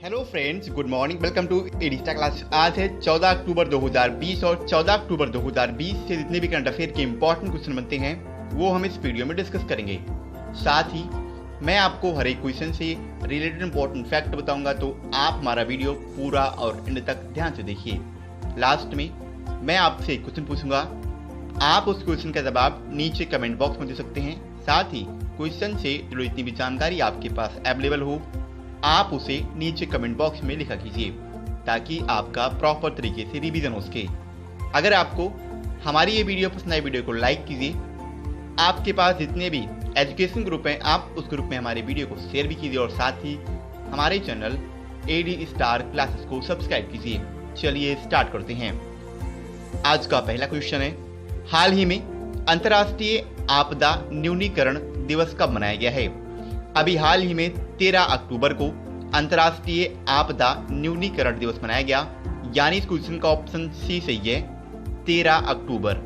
Hello friends, good morning. Welcome to एडिस्टा class. आज है 14 अक्टूबर 2020 और 14 अक्टूबर 2020 से जितने भी करंट अफेयर के इंपॉर्टेंट क्वेश्चन बनते हैं वो हम इस वीडियो में डिस्कस करेंगे। साथ ही मैं आपको हर एक क्वेश्चन से रिलेटेड इंपॉर्टेंट फैक्ट बताऊंगा, तो आप हमारा वीडियो पूरा और एंड तक ध्यान से देखिए। लास्ट में मैं आपसे एक क्वेश्चन पूछूंगा, आप उस क्वेश्चन का जवाब नीचे कमेंट बॉक्स में दे सकते हैं। साथ ही क्वेश्चन से जुड़ी जितनी भी जानकारी आपके पास अवेलेबल हो, आप उसे नीचे कमेंट बॉक्स में लिखा कीजिए ताकि आपका प्रॉपर तरीके से रिवीजन हो सके। अगर आपको हमारी ये वीडियो पसंद आए, वीडियो को लाइक कीजिए। आपके पास जितने भी एजुकेशन ग्रुप हैं, आप उस ग्रुप में हमारे वीडियो को शेयर भी कीजिए और साथ ही हमारे चैनल एडी स्टार क्लासेस को सब्सक्राइब कीजिए। चलिए स्टार्ट करते हैं। आज का पहला क्वेश्चन है, हाल ही में अंतर्राष्ट्रीय आपदा न्यूनीकरण दिवस कब मनाया गया है? अभी हाल ही में 13 अक्टूबर को अंतर्राष्ट्रीय आपदा न्यूनीकरण दिवस मनाया गया, यानी इस क्वेश्चन का ऑप्शन सी सही है, 13 अक्टूबर।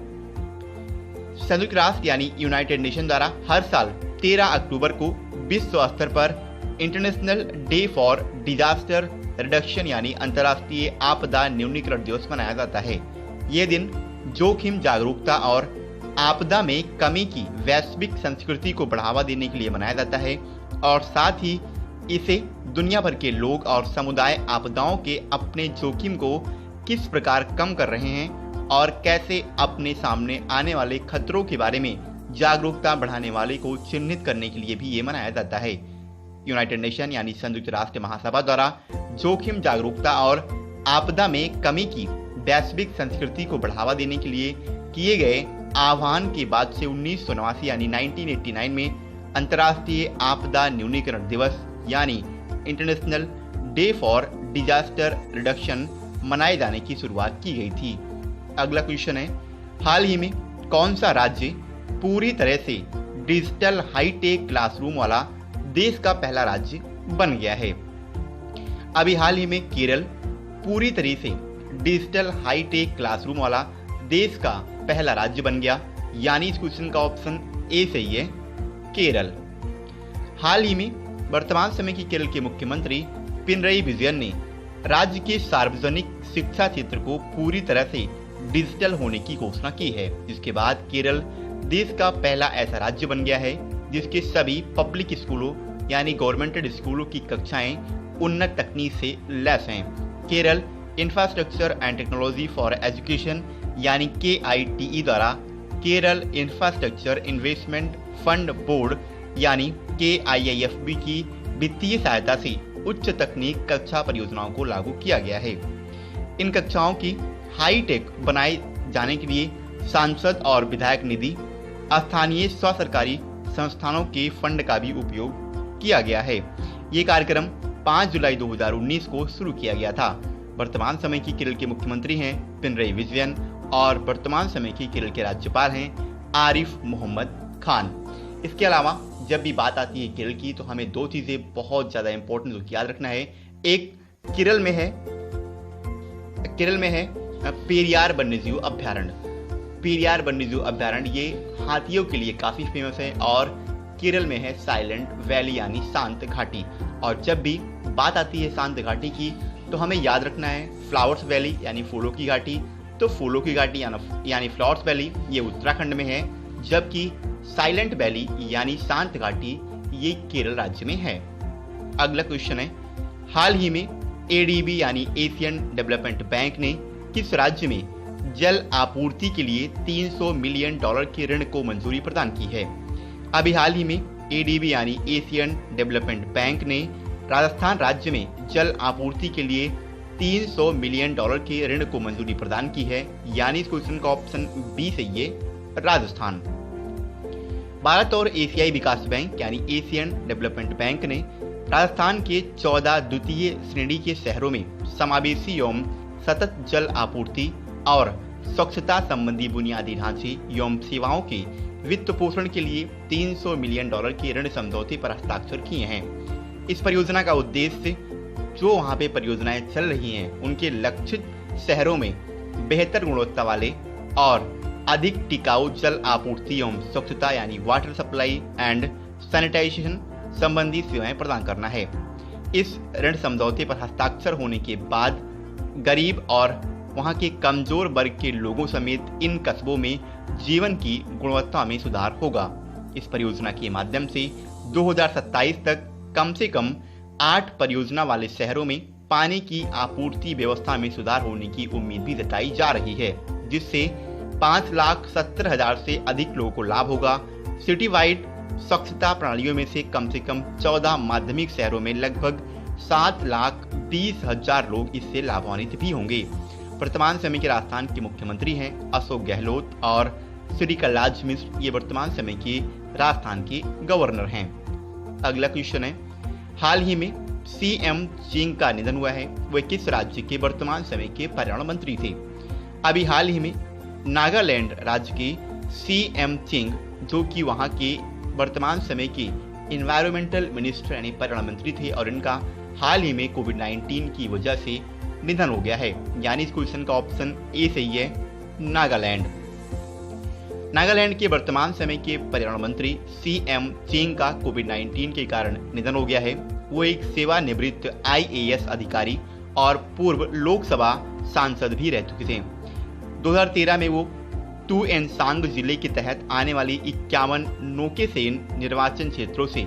संयुक्त राष्ट्र यानी यूनाइटेड नेशन द्वारा हर साल 13 अक्टूबर को विश्व स्तर पर international day for disaster reduction यानी अंतर्राष्ट्रीय आपदा न्यूनीकरण दिवस मनाया जाता है। ये दिन जोखिम जागरूकता और आपदा में कमी की वैश्विक संस्कृति को बढ़ावा देने के लिए मनाया जाता है और साथ ही इसे दुनिया भर के लोग और समुदाय आपदाओं के अपने जोखिम को किस प्रकार कम कर रहे हैं और कैसे अपने सामने आने वाले खतरों के बारे में जागरूकता बढ़ाने वाले को चिन्हित करने के लिए भी ये मनाया जाता है। यूनाइटेड नेशन यानी संयुक्त राष्ट्र महासभा द्वारा जोखिम जागरूकता और आपदा में कमी की वैश्विक संस्कृति को बढ़ावा देने के लिए किए गए आह्वान के बाद से 1989 यानी 1989 में अंतर्राष्ट्रीय आपदा न्यूनीकरण दिवस यानी international day for disaster reduction मनाए जाने की शुरुआत की गई थी। अगला क्वेश्चन है, हाल ही में कौन सा राज्य पूरी तरह से डिजिटल हाईटेक क्लासरूम वाला देश का पहला राज्य बन गया है? अभी हाल ही में केरल पूरी तरह से डिजिटल हाईटेक क्लासरूम वाला देश का पहला राज्य बन गया, यानी इस क्वेश्चन का ऑप्शन ए सही है, केरल। हाल ही में वर्तमान समय की केरल के मुख्यमंत्री पिनरई विजयन ने राज्य के सार्वजनिक शिक्षा क्षेत्र को पूरी तरह से डिजिटल होने की घोषणा की है, जिसके बाद केरल देश का पहला ऐसा राज्य बन गया है जिसके सभी पब्लिक स्कूलों यानी गवर्नमेंटेड स्कूलों की कक्षाएं उन्नत तकनीक से लैस हैं। Kerala infrastructure and technology for education यानी KITE द्वारा Kerala infrastructure investment fund board यानी KIIFB की वित्तीय सहायता से उच्च तकनीक कक्षा परियोजनाओं को लागू किया गया है। इन कक्षाओं की हाईटेक बनाए जाने के लिए सांसद और विधायक निधि, स्थानीय स्व सरकारी संस्थानों के फंड का भी उपयोग किया गया है। ये कार्यक्रम 5 जुलाई 2019 को शुरू किया गया था। वर्तमान समय की केरल के मुख्यमंत्री हैं पिनरई विजयन और वर्तमान समय की केरल के राज्यपाल हैं आरिफ मोहम्मद खान। इसके अलावा जब भी बात आती है केरल की, तो हमें दो चीजें बहुत ज्यादा इंपॉर्टेंट याद रखना है। एक केरल में है पेरियार वन्यजीव अभ्यारण्य। पेरियार वन्यजीव अभ्यारण्य ये हाथियों के लिए काफी फेमस है और केरल में है साइलेंट वैली यानी शांत घाटी। और जब भी बात आती है शांत घाटी की, तो हमें याद रखना है फ्लावर्स वैली यानी फूलों की घाटी। तो फूलों की घाटी यानी फ्लावर्स वैली ये उत्तराखंड में है, जबकि साइलेंट वैली यानी शांत घाटी ये केरल राज्य में है। अगला क्वेश्चन है, हाल ही में ADB यानी एशियन डेवलपमेंट बैंक ने किस राज्य में जल आपूर्ति के लिए $300 मिलियन के ऋण को मंजूरी प्रदान की है? अभी हाल ही में ADB यानी एशियन डेवलपमेंट बैंक ने राजस्थान राज्य में जल आपूर्ति के लिए $300 मिलियन के ऋण को मंजूरी प्रदान की है, यानी इस क्वेश्चन का ऑप्शन बी सही है, राजस्थान। भारत और एशियाई विकास बैंक यानी एशियन डेवलपमेंट बैंक ने राजस्थान के 14 द्वितीय श्रेणी के शहरों में समावेशी एवं सतत जल आपूर्ति और स्वच्छता संबंधी बुनियादी ढांचे एवं सेवाओं के वित्त पोषण के लिए $300 मिलियन के ऋण समझौते पर हस्ताक्षर किए हैं। इस परियोजना का उद्देश्य जो वहाँ पे परियोजनाएं चल रही हैं उनके लक्षित शहरों में बेहतर गुणवत्ता वाले और अधिक टिकाऊ जल आपूर्ति एवं स्वच्छता यानी वाटर सप्लाई एंड सैनिटाइजेशन संबंधी सेवाएं प्रदान करना है। इस ऋण समझौते पर हस्ताक्षर होने के बाद गरीब और वहां के कमजोर वर्ग के लोगों समेत इन कस्बों में जीवन की गुणवत्ता में सुधार होगा। इस परियोजना के माध्यम से 2027 तक कम से कम 8 परियोजना वाले शहरों में पानी की आपूर्ति व्यवस्था में सुधार होने की उम्मीद भी जताई जा रही है, जिससे 5,70,000 से अधिक लोगों को लाभ होगा। सिटी वाइड स्वच्छता प्रणालियों में से कम 14 माध्यमिक शहरों में लगभग 7,20,000 लोग इससे लाभान्वित भी होंगे। वर्तमान समय के राजस्थान के मुख्यमंत्री हैं अशोक गहलोत और श्री कलराज मिश्र, ये वर्तमान समय के राजस्थान के गवर्नर हैं। अगला क्वेश्चन है, हाल ही में सीएम चिंग का निधन हुआ है, वे किस राज्य के वर्तमान समय के पर्यावरण मंत्री थे? अभी हाल ही में नागालैंड राज्य के सीएम चिंग, जो कि वहां के वर्तमान समय के इन्वायरमेंटल मिनिस्टर यानी पर्यावरण मंत्री थे, और इनका हाल ही में कोविड-19 की वजह से निधन हो गया है। यानी इस क्वेश्चन का ऑप्शन ए सही है, नागालैंड। नागालैंड के वर्तमान समय के पर्यावरण मंत्री सीएम चिंग का कोविड-19 के कारण निधन हो गया है। वो एक सेवानिवृत्त आईएएस अधिकारी और पूर्व लोकसभा सांसद भी रह चुके थे। 2013 में वो तुएनसांग जिले के तहत आने वाली 51 नोकेसेन निर्वाचन क्षेत्रों से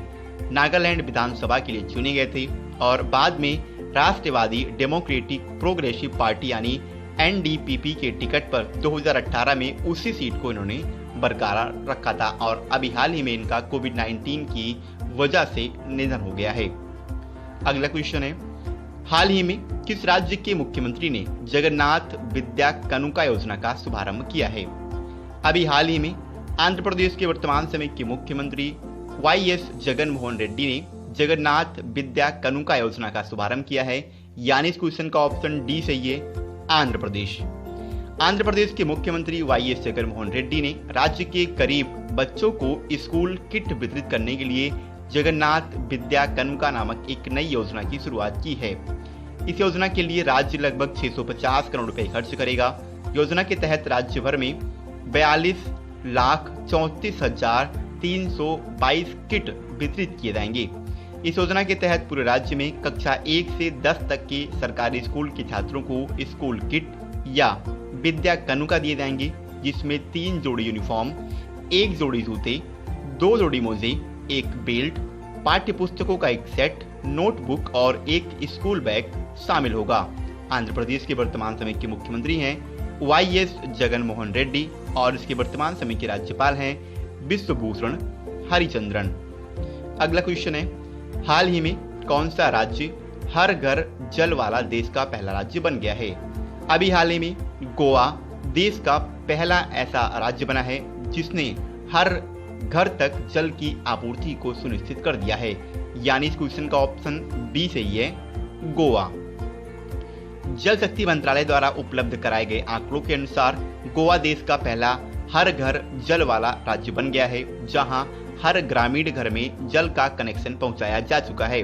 नागालैंड विधानसभा के लिए चुने गए थे और बाद में राष्ट्रवादी डेमोक्रेटिक प्रोग्रेसिव पार्टी यानी एनडीपीपी के टिकट पर 2018 में उसी सीट को इन्होंने बरकरार रखा था और अभी हाल ही में इनका कोविड-19 की वजह से निधन हो गया है। अगला क्वेश्चन है, हाल ही में किस राज्य के मुख्यमंत्री ने जगन्नाथ विद्या कानुका योजना का शुभारंभ किया है? अभी हाल ही में आंध्र प्रदेश के वर्तमान समय के मुख्यमंत्री वाईएस जगन मोहन रेड्डी ने जगन्नाथ विद्या कानुका योजना का शुभारंभ किया है। यानी इस क्वेश्चन का ऑप्शन डी सही है, आंध्र प्रदेश। आंध्र प्रदेश के मुख्यमंत्री वाईएस जगन मोहन रेड्डी ने राज्य के करीब बच्चों को स्कूल किट वितरित करने के लिए जगन्नाथ विद्या कानुका नामक एक नई योजना की शुरुआत की है। इस योजना के लिए राज्य लगभग 650 करोड़ रुपए खर्च करेगा। योजना के तहत राज्य भर में 42,34,322 किट वितरित किए जाएंगे। इस योजना के तहत पूरे राज्य में कक्षा 1 से 10 तक के सरकारी स्कूल के छात्रों को स्कूल किट या विद्या कानुका दिए जाएंगे, जिसमें 3 जोड़ी यूनिफॉर्म, 1 जोड़ी जूते, 2 जोड़ी मोजे, 1 बेल्ट, पाठ्य पुस्तकों का एक सेट, नोटबुक और एक स्कूल बैग शामिल होगा। आंध्र प्रदेश के वर्तमान समय के मुख्यमंत्री हैं वाईएस जगन मोहन रेड्डी और इसके वर्तमान समय के राज्यपाल हैं विश्वभूषण हरिचंद्रन। अगला क्वेश्चन है, हाल ही में कौन सा राज्य हर घर जल वाला देश का पहला राज्य बन गया है? अभी हाल ही में गोवा देश का पहला ऐसा राज्य बना है जिसने हर घर तक जल की आपूर्ति को सुनिश्चित कर दिया है। यानी इस क्वेश्चन का ऑप्शन बी सही है, गोवा। जल शक्ति मंत्रालय द्वारा उपलब्ध कराए गए आंकड़ों के अनुसार गोवा देश का पहला हर घर जल वाला राज्य बन गया है, जहां हर ग्रामीण घर में जल का कनेक्शन पहुंचाया जा चुका है।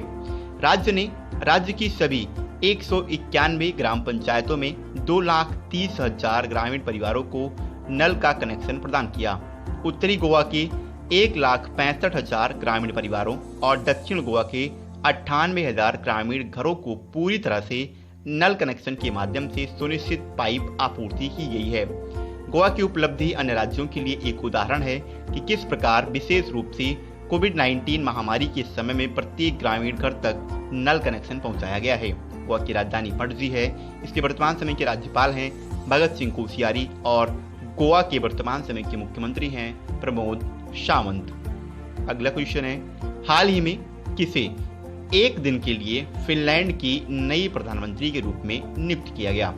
राज्य ने राज्य की सभी 191 ग्राम पंचायतों में 2,30,000 ग्रामीण परिवारों को नल का कनेक्शन प्रदान किया। उत्तरी गोवा के 1,65,000 ग्रामीण परिवारों और दक्षिण गोवा के 98,000 ग्रामीण घरों को पूरी तरह से नल कनेक्शन के माध्यम से सुनिश्चित पाइप आपूर्ति की गई है। गोवा की उपलब्धि अन्य राज्यों के लिए एक उदाहरण है कि किस प्रकार विशेष रूप से कोविड-19 महामारी के समय में प्रत्येक ग्रामीण घर तक नल कनेक्शन पहुंचाया गया है। गोवा की राजधानी पणजी है। इसके वर्तमान समय के राज्यपाल हैं भगत सिंह कोश्यारी और गोवा के वर्तमान समय के मुख्यमंत्री हैं प्रमोद सावंत। अगला क्वेश्चन है, हाल ही में किसे एक दिन के लिए फिनलैंड की नई प्रधानमंत्री के रूप में नियुक्त किया गया?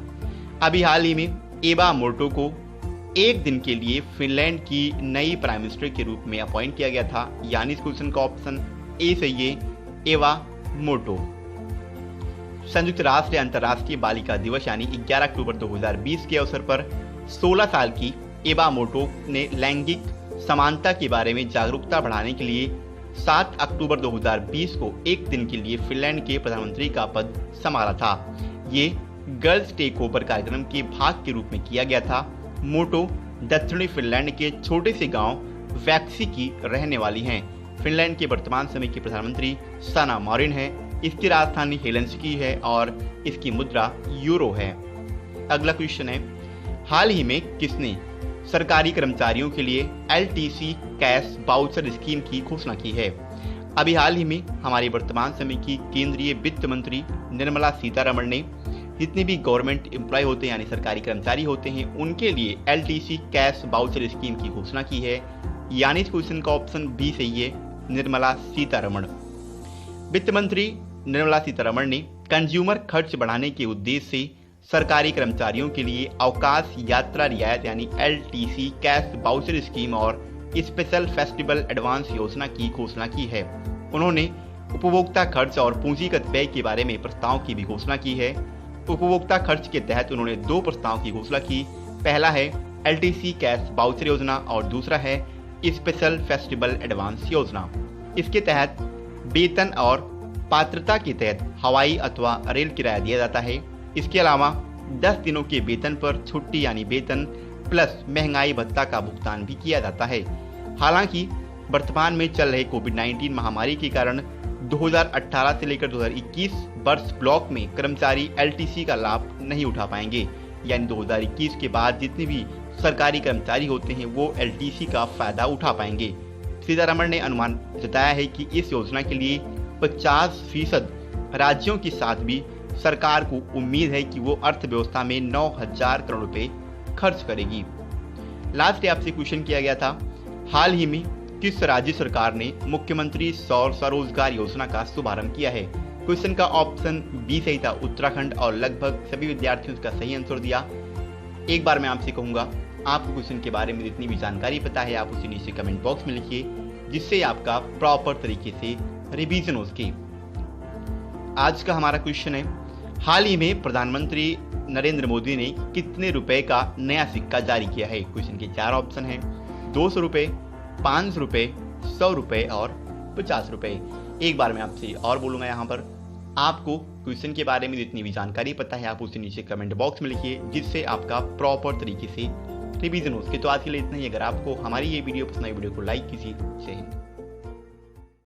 अभी हाल ही में एवा मोर्टो को एक दिन के लिए फिनलैंड की नई प्राइम मिनिस्टर के रूप में अपॉइंट किया गया था। यानी इस क्वेश्चन का ऑप्शन ए सही है, एवा मोर्टो। संयुक्त राष्ट्र अंतर्राष्ट्रीय बालिका दिवस यानी 11 अक्टूबर 2020 के अवसर पर 16 साल की एवा मोर्टो ने लैंगिक समानता के बारे में जागरूकता बढ़ाने के लिए 7 अक्टूबर 2020 को एक दिन के लिए फिनलैंड के प्रधानमंत्री का पद संभाला था। ये गर्ल्स टेक ओवर कार्यक्रम के भाग के रूप में किया गया था। मोर्टो दक्षिणी फिनलैंड के छोटे से गांव वैक्सी की रहने वाली हैं। फिनलैंड के वर्तमान समय के प्रधानमंत्री साना मारिन हैं। इसकी राजधानी हेलसिंकी है और इसकी मुद्रा यूरो है। अगला क्वेश्चन है, हाल ही में किसने सरकारी कर्मचारियों के लिए LTC कैश वाउचर स्कीम की घोषणा की है? अभी हाल ही में हमारी वर्तमान समय की केंद्रीय वित्त मंत्री निर्मला सीतारमण ने जितने भी गवर्नमेंट एम्प्लॉय होते हैं यानी सरकारी कर्मचारी होते हैं उनके लिए LTC कैश वाउचर स्कीम की घोषणा की है। यानी इस क्वेश्चन का ऑप्शन बी सही है, निर्मला सीतारमण। वित्त मंत्री निर्मला सीतारमण ने कंज्यूमर खर्च बढ़ाने के उद्देश्य से सरकारी कर्मचारियों के लिए अवकाश यात्रा रियायत यानी LTC कैश वाउचर स्कीम और स्पेशल फेस्टिवल एडवांस योजना की घोषणा की है। उन्होंने उपभोक्ता खर्च और पूंजीगत व्यय के बारे में प्रस्ताव की भी घोषणा की है। उपभोक्ता खर्च के तहत उन्होंने 2 प्रस्ताव की घोषणा की। पहला है LTC कैश वाउचर योजना और दूसरा है स्पेशल फेस्टिवल एडवांस योजना। इसके तहत वेतन और पात्रता के तहत हवाई अथवा रेल किराया दिया जाता है। इसके अलावा 10 दिनों के वेतन पर छुट्टी यानी वेतन प्लस महंगाई भत्ता का भुगतान भी किया जाता है। हालांकि वर्तमान में चल रहे कोविड-19 महामारी के कारण 2018 से लेकर 2021 वर्ष ब्लॉक में कर्मचारी LTC का लाभ नहीं उठा पाएंगे। यानी 2021 के बाद जितने भी सरकारी कर्मचारी होते हैं वो LTC का फायदा उठा पाएंगे। सीतारमण ने अनुमान जताया है कि इस योजना के लिए 50% राज्यों के साथ भी सरकार को उम्मीद है कि वो अर्थव्यवस्था में 9,000 करोड़ रुपए खर्च करेगी। लास्ट डे आपसे क्वेश्चन किया गया था, हाल ही में किस राज्य सरकार ने मुख्यमंत्री स्वरोजगार योजना का शुभारंभ किया है? क्वेश्चन का ऑप्शन बी सही था, उत्तराखंड, और लगभग सभी विद्यार्थियों इसका सही आंसर दिया। एक बार मैं आपसे कहूंगा, आपको क्वेश्चन के बारे में जितनी भी जानकारी पता है आप उसे नीचे कमेंट बॉक्स में लिखिए, जिससे आपका प्रॉपर तरीके से रिवीजन हो सके। आज का हमारा क्वेश्चन है, हाल ही में प्रधानमंत्री नरेंद्र मोदी ने कितने रुपए का नया सिक्का जारी किया है? क्वेश्चन के 4 ऑप्शन हैं, 200 रुपए, 500 रुपए, 100 रुपए और 50 रुपए। एक बार मैं आपसे और बोलूंगा, यहाँ पर आपको क्वेश्चन के बारे में जितनी भी जानकारी पता है आप उसे नीचे कमेंट बॉक्स में लिखिए, जिससे आपका प्रॉपर तरीके से रिवीजन हो सके। तो आज के लिए इतना ही। अगर आपको हमारी ये वीडियो पसंद आई, वीडियो को लाइक कीजिए। जय हिंद।